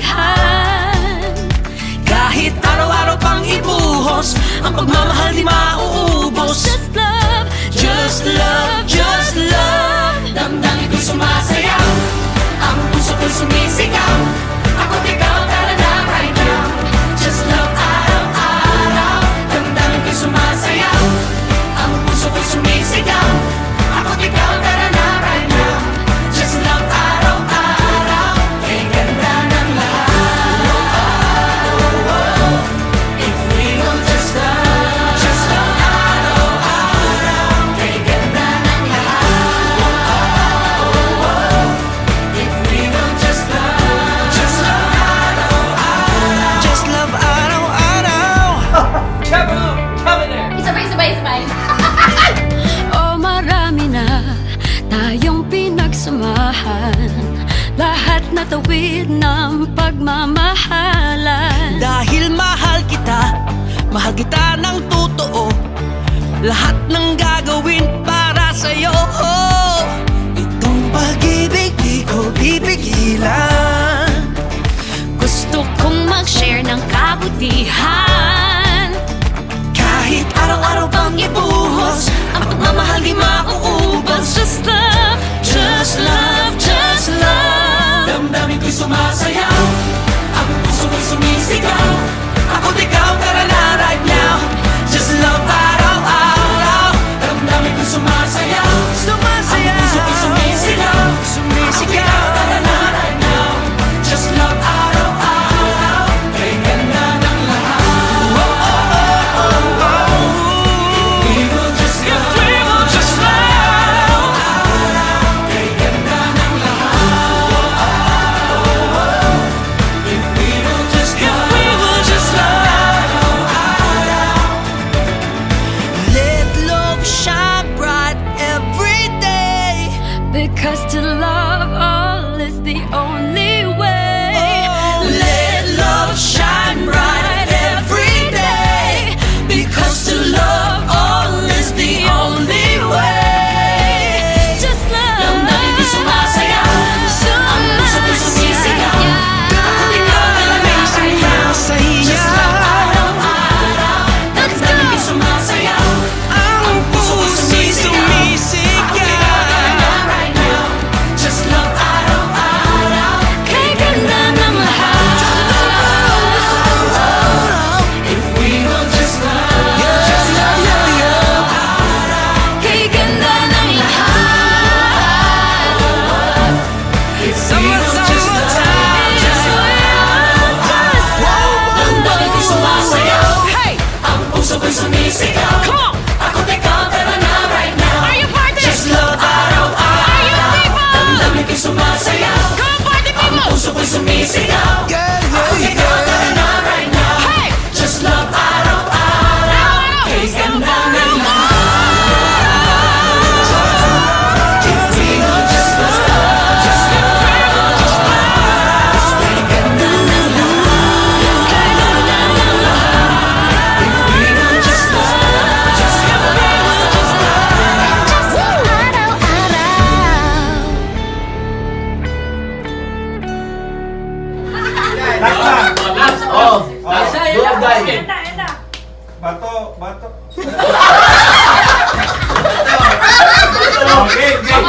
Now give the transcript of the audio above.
kabutihan. Kahit araw-araw pang ibuhos, ang pagmamahal di mauubos. Just love, just love, just love. Damdamin ko'y sumasayaw, ang puso ko'y sumisigaw. Ako't ikaw, tara na right now. Just love araw-araw. Damdamin ko'y sumasayaw, ang puso ko'y sumisigaw. Ako't ikaw, tara na right now. Just love araw-araw. Kay ganda ng lahat. If we will just love araw-araw. Kay ganda ng lahat. If we will just love araw-araw. Just love araw-araw. Isabay. Oh, marami na tayong pinagsamahan, lahat natawid ng pagmamahalan. Dahil mahal kita ng totoo. Lahat ng gagawin para sa'yo. Itong pag-ibig di ko pipigilan. Gusto kong mag-share ng kabutihan. Kahit araw-araw pang ibuhos, ang pagmamahal di mauubos. Just love, just love, just love. Damdamin ko'y sumasayaw, ang puso ko'y sumisigaw. Ako't ikaw, tara na right now. Just love araw-araw. Damdamin ko'y sumasayaw, ang puso ko'y sumisigaw. Ako't ikaw, tara na right now. Just love araw-araw. Kay ganda ng lahat. We will just love kay ganda ng lahat. If we will just love, let love shine bright every day. Because to love all is the only way. Let love shine bright every day. Because to love all is the only way. Just love. Damdamin ko'y sumasayaw, ang puso ko'y sumisigaw. Ako't ikaw, tara na right now. Just love araw-araw. Damdamin ko'y sumasayaw, ang puso ko'y sumisigaw. Ako't ikaw, tara na right now. Just love araw-araw. Kay ganda ng lahat. If we will just love, kay ganda ng lahat. If we will just love, damdamin ko'y sumasayaw, ang puso ko'y sumisigaw. Ako't ikaw, tara na right now. Just love araw-araw. Damdamin ko'y sumasayaw, ang puso ko'y sumisigaw. Ako't ikaw, tara na right now. Just love araw-araw. Kay ganda ng lahat. If we will just love, kay ganda ng lahat. Kay ganda ng lahat. If we will just love, Bato. Okay, game.